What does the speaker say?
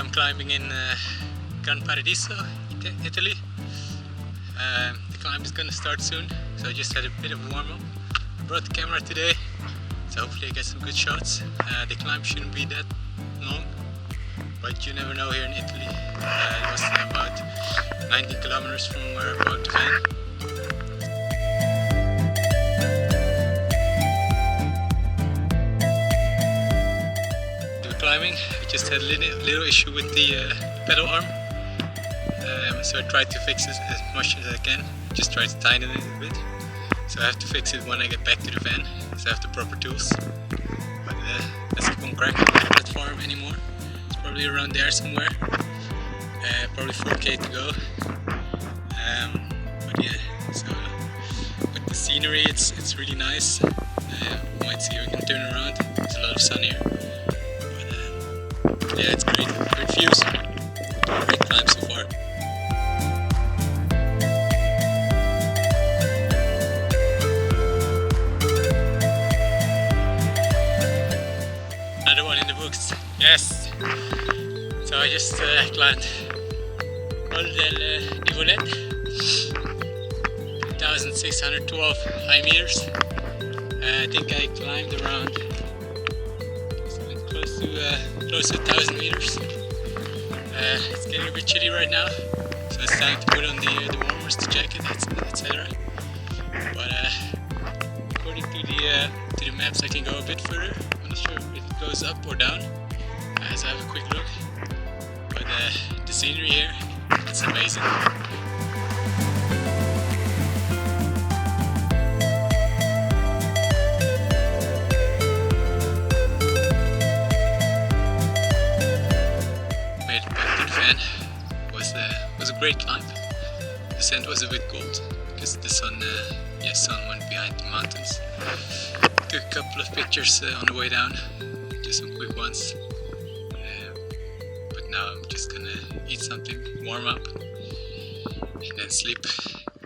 I'm climbing in Gran Paradiso, Italy. The climb is gonna start soon, so I just had a bit of a warm-up. I brought the camera today, so hopefully I get some good shots. The climb shouldn't be that long, but you never know here in Italy. It was about 19 kilometers from where I bought the van. Climbing, I just had a little issue with the pedal arm, so I tried to fix it as much as I can. Just tried to tighten it a bit, so I have to fix it when I get back to the van, so I have the proper tools. But let's keep on cracking. Not that far anymore, it's probably around there somewhere, probably 4k to go. But yeah, so with the scenery it's really nice. You might see if we can turn around, there's a lot of sun here. Yeah, it's great views, great climb so far. Another one in the books, yes! So I just climbed Colle Del Nivolet, 1612 high meters. I think I climbed around close to 1,000 meters. It's getting a bit chilly right now, so it's time to put on the warmers, the jacket, etc. But according to the maps, I can go a bit further. I'm not sure if it goes up or down, so I have a quick look. But the scenery here, it's amazing. Was a great climb. The descent was a bit cold because the sun went behind the mountains. Took a couple of pictures on the way down, just some quick ones. But now I'm just gonna eat something, warm up, and then sleep.